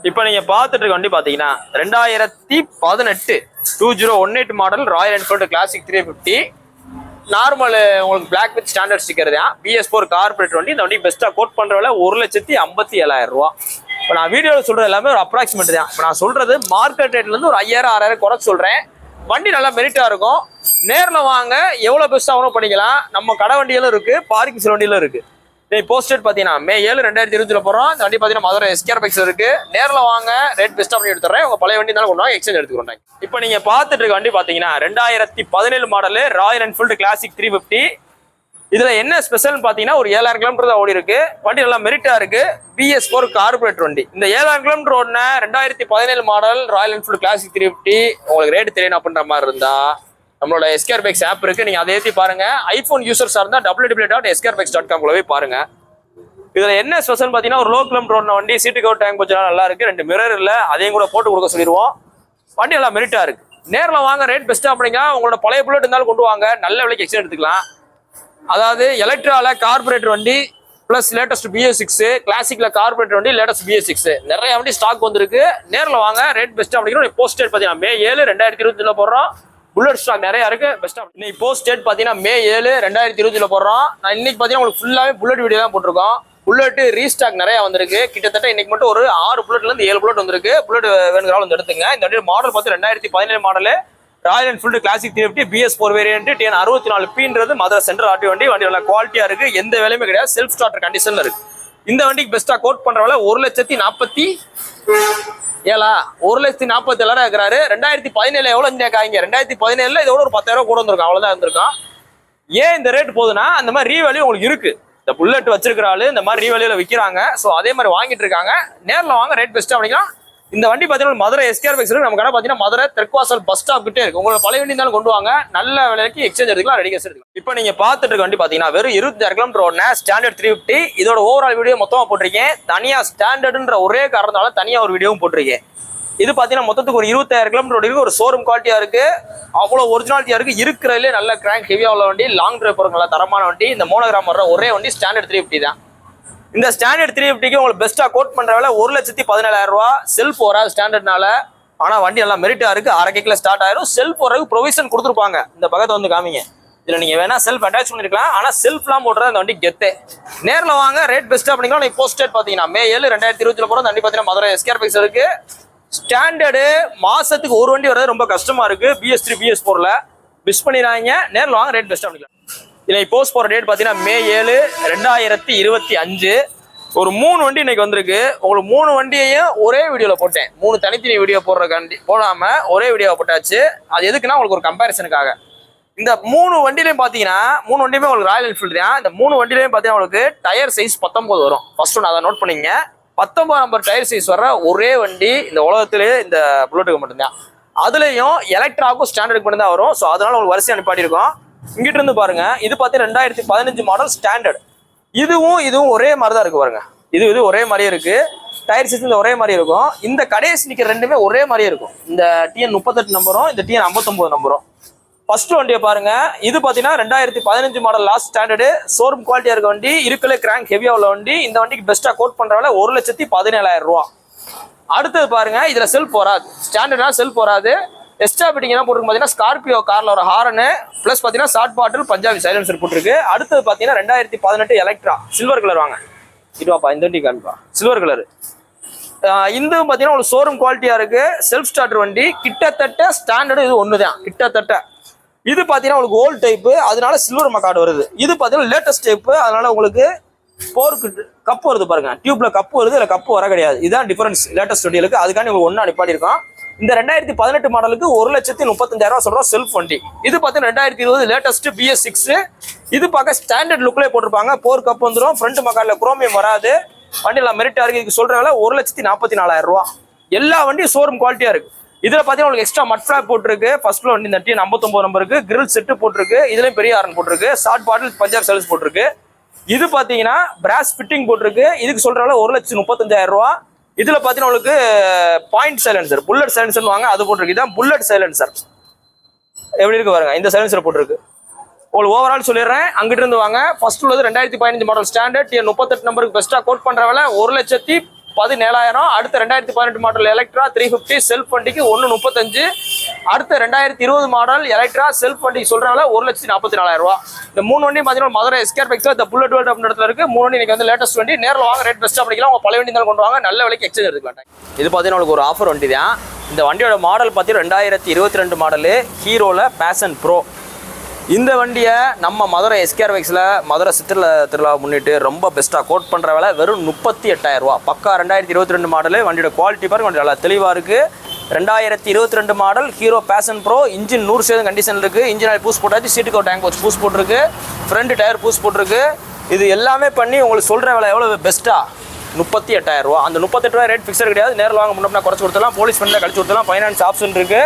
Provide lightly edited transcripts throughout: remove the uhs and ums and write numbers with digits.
இப்போ நீங்க பார்த்துட்டு இருக்க வண்டி பாத்தீங்கன்னா 2018 2018 model Royal Enfield classic 350 normal உங்களுக்கு பிளாக் வித் ஸ்டாண்டர்ட் ஸ்டிக்கர் தான் BS4 கார்பரேட் வண்டி. இந்த வண்டி பெஸ்ட்டாக கோட் பண்ற விலை 1,57,000 ரூபா. இப்போ நான் வீடியோவில் சொல்றது எல்லாமே ஒரு அப்ராக்சிமேட் தான். இப்போ நான் சொல்றது மார்க்கெட் ரேட்ல இருந்து ஒரு 5,000 6,000 குறைச்சு சொல்றேன். வண்டி நல்லா மெரிட்டா இருக்கும். நேரில் வாங்க, எவ்வளவு பெஸ்ட்டாகவும் பண்ணிக்கலாம். நம்ம கடை வண்டியிலும் இருக்கு, பார்க்கிங் செல் வண்டியிலும் இருக்கு. போஸ்டேட் பார்த்தீங்கன்னா May 7 2020 போறோம். இந்த வண்டி பார்த்தீங்கன்னா மதுரை SKR பைக்ஸ் இருக்கு. நேரில் வாங்க, ரேட் பெஸ்ட்டாக பண்ணி எடுத்துறேன். உங்க பழைய வண்டி இருந்தாலும் கொண்டு வாங்க, எக்ஸ்சேஞ்ச் எடுத்துக்கிறோம். இப்போ நீங்க பார்த்துட்டு இருக்க வண்டி பார்த்தீங்கன்னா 2017 மாடல் ராயல் என்ஃபீல்டு கிளாசிக் 350. இதுல என்ன ஸ்பெஷல் பாத்தீங்கன்னா ஒரு 7,000 கிலோமீட்டர் தான் ஓடி இருக்கு. வண்டி நல்லா மெரிட்டா இருக்கு. BS4 கார்பரேட் வண்டி. இந்த 7,000 கிலோமீட்டர் ஓடின 2017 மாடல் ராயல் என்ஃபீல்டு கிளாசிக் 350 உங்களுக்கு ரேட் தெரியணும் அப்படின்ற மாதிரி இருந்தா நம்மளோட SKR பைக்ஸ் ஆப் இருக்கு, நீங்க அதை ஏற்றி பாருங்க. ஐபோன் யூசர்ஸா இருந்தா www.skrBikes.com போய் பாருங்க. இதுல என்ன ஸ்பெஷல் பாத்தீங்கன்னா ஒரு லோ கிலோமீட்டர் ஓடின வண்டி, சீட்டு கவர் டேங்க் கொஞ்சம் நல்லா இருக்கு, 2 மிரர் இல்ல, அதையும் கூட போட்டு கொடுக்க சொல்லிடுவோம். வண்டி நல்லா மெரிட்டா இருக்கு. நேரில் வாங்க, ரேட் பெஸ்ட்டா அப்படிங்க. உங்களோட பழைய புல்லட் இருந்தாலும் கொண்டு வாங்க, நல்ல விலைக்கு எக்ஸ்சேஞ்ச் எடுத்துக்கலாம். அதாவது எலக்ட்ரால கார்பரேட்டர் வண்டி பிளஸ் லேட்டஸ்ட் BS6, கிளாசிக்ல கார்பரேட்டர் வண்டி லேட்டஸ்ட் BS6 நிறைய வண்டி ஸ்டாக் வந்திருக்கு. நேரில் வாங்க, ரேட் பெஸ்ட்டாக அப்படிங்கிறோம். போஸ்ட் டேட் பார்த்தீங்கன்னா May 7 2020 போடுறோம். புல்லட் ஸ்டாக் நிறைய இருக்கு, பெஸ்ட்டாக. இன்னைக்கு போஸ்ட் டேட் பார்த்தீங்கன்னா May 7 2020 போடுறோம். நான் இன்னைக்கு பார்த்தீங்கன்னா உங்களுக்கு ஃபுல்லாகவே புல்லட் வீடியோ தான் போட்டிருக்கோம். புல்லட் ரீஸ்டாக் நிறைய வந்திருக்கு. கிட்டத்தட்ட இன்னைக்கு மட்டும் ஒரு 6 புல்லட்ல இருந்து 7 புல்லட் வந்திருக்கு. புல்லட் வேணுங்கிறாலும் வந்து எடுத்துங்க. இந்த வண்டி மாடல் பார்த்து 2017 model Royal Enfield classic 350 BS4 variant TN 64P Madurai central ஆட்டி வண்டி. வண்டி நல்லா குவாலிட்டியா இருக்கு, எந்த வேலையுமே கிடையாது, செல்ஃப் ஸ்டார்டர் கண்டிஷன்ல இருக்கு. இந்த வண்டிக்கு பெஸ்டா கோட் பண்ற விலை 1,47,000 1,47,000 இருக்கிறாரு. 2017 எவ்வளவு காய்ங்க, 2017 இதோட ஒரு 10,000 கூட வந்திருக்கும், அவ்வளவுதான் இருந்திருக்கும். ஏன் இந்த ரேட் போகுதுன்னா அந்த மாதிரி ரீவேல்யூ உங்களுக்கு இருக்கு. இந்த புல்லட் வச்சிருக்கிற ஆளு இந்த மாதிரி ரீவேல்யூல விற்கிறாங்க. ஸோ அதே மாதிரி வாங்கிட்டு இருக்காங்க. நேரில் வாங்க, ரேட் பெஸ்ட்டா அப்படின்னா. இந்த வண்டி பார்த்தீங்கன்னா மதுரை SKR பைக்ஸ் இருக்கு. நம்ம கடை பார்த்தீங்கன்னா மதுரை தெற்குவாசல் பஸ் ஸ்டாப் கிட்டே இருக்கு. உங்களோட பழைய வண்டி இருந்தாலும் கொண்டு வாங்க, நல்ல விலைக்கு எக்ஸ்சேஞ்ச் எடுத்துக்கலாம், ரெடி கேஸ் எடுத்துக்கலாம். இப்போ நீங்க பார்த்துட்டு இருக்க வண்டி பார்த்தீங்கன்னா வெறும் 26 கிலோமீட்டர் ஓடின ஸ்டாண்டர்ட் 350. இதோட ஓவரால் வீடியோ மொத்தமா போட்டிருக்கேன். தனியா ஸ்டாண்டர்டுன்ற ஒரே காரணத்தால தனியா ஒரு வீடியோவும் போட்டிருக்கேன். இது பார்த்தீங்கன்னா மொத்தத்துக்கு ஒரு 26 கிலோமீட்டர் ஓடி இருக்கு. ஒரு ஷோரூம் குவாலிட்டியா இருக்கு, அவ்வளோ ஒரிஜினாலிட்டியா இருக்கு. இருக்கிறதுலே நல்ல கிராங்க் ஹெவியா உள்ள வண்டி, லாங் டிரைவ் போகிற நல்ல தரமான வண்டி. இந்த மோனோகிராம் வர்ற ஒரே வண்டி ஸ்டாண்டர்ட் 350 தான். இந்த ஸ்டாண்டர்ட் 350க்கு உங்களுக்கு பெஸ்ட்டா கோட் பண்ற விலை 1,17,000 ரூபா. செல்ஃப் வராது ஸ்டாண்டர்ட்னால, ஆனா வண்டி நல்லா மெரிட்டா இருக்கு. 1/2 கிலோ ஸ்டார்ட் ஆயிரும். செல்ஃப் வரதுக்கு ப்ரொவிஷன் கொடுத்துருப்பாங்க. இந்த பக்கத்தை வந்து காமிங்க. இதுல நீங்க வேணா செல்ஃப் அட்டாச் பண்ணிருக்கலாம், ஆனா செல்ஃப்லாம் போடுறது அந்த வண்டி கெத்தே. நேரில் வாங்க, ரேட் பெஸ்ட்டா அப்படிங்களா. நீங்க போஸ்ட் டேட் பாத்தீங்கன்னா May 7 2020 போறோம். வண்டி பாத்தீங்கன்னா மதுரை SKR பைக்ஸ் இருக்கு. ஸ்டாண்டர்டு மாசத்துக்கு ஒரு வண்டி வர்றது ரொம்ப கஷ்டமா இருக்கு. BS3 BS4ல மிஸ் பண்ணிடுறாங்க. நேரில் வாங்க, ரேட் பெஸ்ட்டா அப்படிங்களா. இன்னைக்கு போஸ்ட் போற டேட் பாத்தீங்கன்னா May 7 2025. ஒரு 3 வண்டி இன்னைக்கு வந்திருக்கு. உங்களுக்கு 3 வண்டியையும் ஒரே வீடியோல போட்டேன். 3 தனித்தனி வீடியோ போடாம ஒரே வீடியோ போட்டாச்சு. அது எதுக்குன்னா உங்களுக்கு ஒரு கம்பேரிசனுக்காக. இந்த 3 வண்டிலையும் பாத்தீங்கன்னா 3 வண்டியுமே உங்களுக்கு ராயல் என்ஃபீல்டு தான். இந்த 3 வண்டிலையும் பாத்தீங்கன்னா உங்களுக்கு டயர் சைஸ் 19 வரும். ஃபர்ஸ்ட் ஒன்று அதை நோட் பண்ணிங்க. 19 நம்பர் டயர் சைஸ் வர ஒரே வண்டி இந்த உலகத்திலே இந்த புல்லட்டுக்கு மட்டும்தான். அதுலயும் எலக்ட்ராக்கும் ஸ்டாண்டர்டுக்கு மட்டும் தான் வரும். ஸோ அதனால உங்களுக்கு வரிசை அனுப்பாடி இருக்கும். இங்கிட்ட இருந்து பாருங்க, இது பார்த்தீங்கன்னா 2015 மாடல் ஸ்டாண்டர்ட். இதுவும் ஒரே மாதிரி தான் இருக்கு பாருங்க. இது ஒரே மாதிரியே இருக்கு. டயர் சைஸ் ஒரே மாதிரி இருக்கும். இந்த கடைசி நிற்கிற ரெண்டுமே ஒரே மாதிரியே இருக்கும். இந்த TN 38 நம்பரும் இந்த TN 59 நம்பரும். ஃபர்ஸ்ட் வண்டியை பாருங்க. இது பார்த்தீங்கன்னா 2015 மாடல் லாஸ்ட் ஸ்டாண்டர்டு, ஷோரூம் குவாலிட்டியா இருக்க வண்டி, இருக்கல கிராங்க் ஹெவியா உள்ள வண்டி. இந்த வண்டிக்கு பெஸ்ட்டா கோட் பண்ற விலை 1,17,000 ரூபா. அடுத்தது பாருங்க, இதுல செல்ஃப் வராது. ஸ்டாண்டர்ட்னா செல்ஃப் வராது. எக்ஸ்ட்ரா பிட்டிங் என்ன போட்டிருக்கு பார்த்தீங்கன்னா ஸ்கார்பியோ கார்ல ஒரு ஹாரனு பிளஸ் பார்த்தீங்கன்னா ஷார்ட் பாட்டில் பஞ்சாபி சைலன்சர் போட்டிருக்கு. அடுத்தது பார்த்தீங்கன்னா 2018 எலக்ட்ரா சில்வர் கலர். வாங்க இதுவாப்பா, இந்த வண்டி காமிப்பா, சில்வர் கலர். இந்த பார்த்தீங்கன்னா ஒரு ஷோரூம் குவாலிட்டியா இருக்கு. செல்ஃப் ஸ்டார்டர் வண்டி. கிட்டத்தட்ட ஸ்டாண்டர்டு இது ஒன்று தான் கிட்டத்தட்ட. இது பார்த்தீங்கன்னா உங்களுக்கு ஓல்டு டைப்பு, அதனால சில்வர் மக்கார்டு வருது. இது பார்த்தீங்கன்னா லேட்டஸ்ட் டைப்பு, அதனால உங்களுக்கு போருக்கு கப்பு வருது பாருங்க. டியூப்ல கப்பு வருது, இல்லை கப்பு வர கிடையாது. இதுதான் டிஃபரன்ஸ் லேட்டஸ்ட் வண்டிகளுக்கு. அதுக்காண்டி உங்களுக்கு ஒன்று அனுப்பாடி இருக்கோம். இந்த 2018 மாடலுக்கு 1,35,000 ரூபா சொல்றோம் செல்ஃப் வண்டி. இது பார்த்தீங்கன்னா 2020 லேட்டஸ்ட் BS6. இது பார்க்க ஸ்டாண்டர்ட் லுக்லேயே போட்டிருப்பாங்க. போர் கப் வந்துடும். ஃப்ரண்ட் மக்கார்ல குரோமியம் வராது. வண்டி எல்லாம் மெரிட்டா இருக்கு. இதுக்கு சொல்ற விலை 1,44,000 ரூபா. எல்லா வண்டியும் ஷோரூம் குவாலிட்டியா இருக்கு. இதுல பாத்தீங்கன்னா உங்களுக்கு எக்ஸ்ட்ரா மட் ஃபிளாப் போட்டிருக்கு. ஃபர்ஸ்ட்ல வண்டி இந்த TN 59 நம்பருக்கு கிரில் செட்டு போட்டிருக்கு. இதுலயும் பெரிய ஆரன் போட்டிருக்கு. ஷார்ட் பாட்டில் பஞ்சாப் சைலன்ஸ் போட்டிருக்கு. இது பாத்தீங்கன்னா பிராஸ் ஃபிட்டிங் போட்டிருக்கு. இதுக்கு சொல்ற விலை 1,35,000 ரூபா. இதுல பாத்தீங்கன்னா உங்களுக்கு பாயிண்ட் சைலன்சர், புல்லட் சைலன்சர் வாங்க, அது போட்டிருக்கு. இதான் புல்லட் சைலன்சர். எப்படி இருக்கு பாருங்க, இந்த சைலன்சர் போட்டிருக்கு. உங்களுக்கு ஓவரால் சொல்லிடுறேன், அங்கிட்டு இருந்து வாங்க. ஃபர்ஸ்ட் உள்ளது 2015 மாடல் ஸ்டாண்டர்ட் TN 38 நம்பருக்கு பெஸ்ட்டா கோட் பண்ற விலை 1,17,000 17,000. அடுத்த 2018 மாடல் எலக்ட்ரா 350 செல்ஃப் வண்டிக்கு 135. அடுத்த 2020 மாடல் எலக்ட்ரா செல்ஃப் வண்டிக்கு சொல்றாங்க 1,44,000 ரூபா. இந்த 3 வண்டி பாத்தீங்கன்னா மதுரை எஸ்கேர் பைக்ஸ்ல இந்த புல்லட் வேர்ல்ட் அப்படின்ற இடத்துல இருக்கு. 3 வண்டி இன்னைக்கு வந்து லேட்டஸ்ட் வண்டி. நேரில் வாங்க, ரேட் பெஸ்ட்டாக பண்ணிக்கலாம். உங்க பழைய வண்டி தான் கொண்டு வாங்க, நல்ல விலைக்கு எக்ஸ்சேஞ்ச் எடுத்துக்கலாம். இது பார்த்தீங்கன்னா உங்களுக்கு ஒரு ஆஃபர் வண்டி தான். இந்த வண்டியோட மாடல் பார்த்தீங்கன்னா 2022 மாடலு, ஹீரோல பேஷன் ப்ரோ. இந்த வண்டியை நம்ம மதுரை எஸ்கேர் பைக்ஸில் மதுரை சித்திரை திருவிழா முன்னிட்டு ரொம்ப பெஸ்ட்டாக கோட் பண்ணுற விலை வெறும் 38,000 ரூபா. பக்கா 2022 மாடலு. வண்டியோட குவாலிட்டி பாருங்க, வண்டி நல்லா தெளிவாக இருக்குது. 2022 model Hero Passion Pro. Engine 100% condition இருக்குது. இன்ஜின் ஆயில் பூஸ் போட்டாச்சு, சீட்டு கவர் டேங்க் வச்சு பூஸ் போட்டிருக்கு, ஃப்ரண்ட் டயர் பூஸ் போட்டிருக்கு. இது எல்லாமே பண்ணி உங்களுக்கு சொல்கிற விலை எவ்வளோ பெஸ்ட்டாக 38,000 ரூபா. அந்த 38,000 ரேட் ஃபிக்ஸர் கிடையாது. நேரில் வாங்க, முன்னாடி குறைச்சி கொடுத்துலாம், போலீஸ் ஃபண்டில் கழிச்சு கொடுத்துலாம், ஃபைனான்ஸ் ஆப்ஷன் இருக்குது.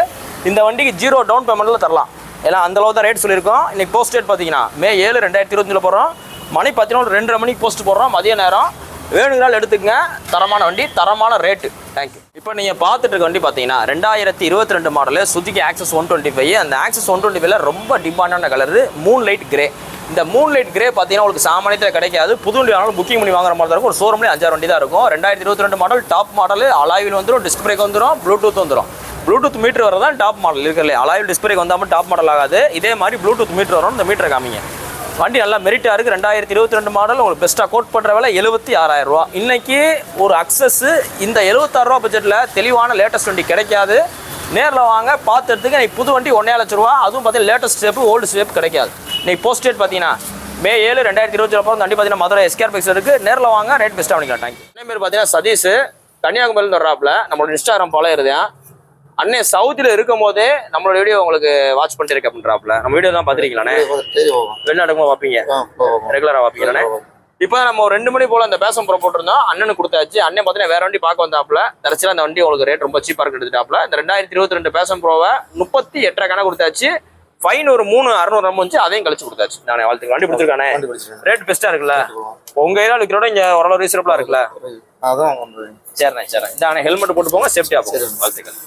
இந்த வண்டிக்கு 0 டவுன் பேமெண்ட்டில் தரலாம். எல்லாம் அந்தளவு தான் ரேட் சொல்லியிருக்கோம். இன்றைக்கி போஸ்ட் டேட் பார்த்தீங்கன்னா May 7, 2025 போடுறோம். மணி 2:30 மணிக்கு போஸ்ட் போடுறோம், மதிய நேரம். வேணுங்கிறால் எடுத்துக்கங்க. தரமான வண்டி, தரமான ரேட்டு. தேங்க்யூ. இப்போ நீங்கள் பார்த்துட்டு இருக்க வண்டி பார்த்தீங்கன்னா 2022 மாடலு சுசுகி ஆக்சஸ் 125. அந்த ஆக்சஸ் 125ல ரொம்ப டிமாண்டான கலரு மூன் லைட் கிரே. இந்த மூன் லைட் கிரே பார்த்தீங்கன்னா உங்களுக்கு சாமானியத்தில் கிடைக்காது. புது வண்டி ஆனாலும் புக்கிங் பண்ணி வாங்குற மாதிரி தான் இருக்கும். ஒரு ஷோரூம்லேயே 5-6 வண்டி தான் இருக்கும். 2022 மாடல் டாப் மாடல். அலாயில் வந்துடும், டிஸ்க் பிரேக் வந்துடும், ப்ளூடூத் வந்துடும். ப்ளூடூத் மீட்டர் வரதான் டாப் மாடல் இருக்கிறது. அலாயில் டிஸ்க் பிரேக் வந்தாமல் டாப் மாடல் ஆகாது. இதே மாதிரி ப்ளூடூத் மீட்டர் வரும். இந்த மீட்டரை காமிங்க. வண்டி நல்லா மெரிட்டாக இருக்குது. 2022 மாடல். உங்களுக்கு பெஸ்ட்டாக கோட் பண்ணுற விலை 76,000 ரூபா. இன்றைக்கி ஒரு அக்சஸ் இந்த 76,000 ரூபா பட்ஜெட்டில் தெளிவான லேட்டஸ்ட் வண்டி கிடைக்காது. நேரில் வாங்க, பார்த்துறதுக்கு இன்னைக்கு புது வண்டி 1,00,000 ரூபா. அதுவும் பார்த்தீங்கன்னா லேட்டஸ்ட் ஸ்டெப், ஓல்டு ஸ்டெப் கிடைக்காது. இன்னைக்கு போஸ்ட் டேட் பார்த்தீங்கன்னா May 7, 2025 வண்டி பார்த்தீங்கன்னா மதுரை எஸ்கேர் பைக்ஸ் இருக்குது. நேரில் வாங்க, ரேட் பெஸ்ட்டாக பண்ணிக்கலாம். தேங்க்யூ. அதே மாதிரி பார்த்தீங்கன்னா சதீஷ் கன்னியாகுமரியில் வர்றாப்புல நம்மளோட இன்ஸ்டாகிராம் ஃபாலோ இருந்தேன். அண்ணே சவுத்தில் இருக்கும் போதே நம்மளோட வீடியோ உங்களுக்கு வாட்ச் பண்ணிருக்கேன் அப்படின்றாப்புல. நம்ம வீடியோ தான் பார்த்துருக்கீங்களாண்ணே? வெளிநாட்டுக்கு பார்ப்பீங்க, ரெகுலராக பார்ப்பீங்களாண்ணே? இப்போ நம்ம ஒரு 2 மணி போல அந்த பேசம் ப்ரோ போட்டிருந்தோம். அண்ணனு கொடுத்தாச்சு. அண்ணன் பார்த்தீங்கன்னா வேற வண்டி பார்க்க வந்தாப்புல. தரச்சில அந்த வண்டி உங்களுக்கு ரேட் ரொம்ப சீப்பாக எடுத்துட்டாப்புல. இந்த 2022 பேசம் ப்ரோவை 38,000 கொடுத்தாச்சு. ஃபைன் ஒரு 3,600 வந்துச்சு, அதையும் கழிச்சு கொடுத்தாச்சு. நானே வாழ்த்துக்கு. வண்டி பிடிச்சிருக்கானே? ரேட் பெஸ்ட்டாக இருக்குல்ல? உங்க ஏரியா இருக்கிறோட இங்கே ஓரளவு ரீசனபிளாக இருக்குல்ல? அதான். சரிண்ணே, சரிண்ணே. இந்த ஹெல்மெட் போட்டு போங்க, சேஃப்டியாக போகும். வாழ்த்துக்கள்.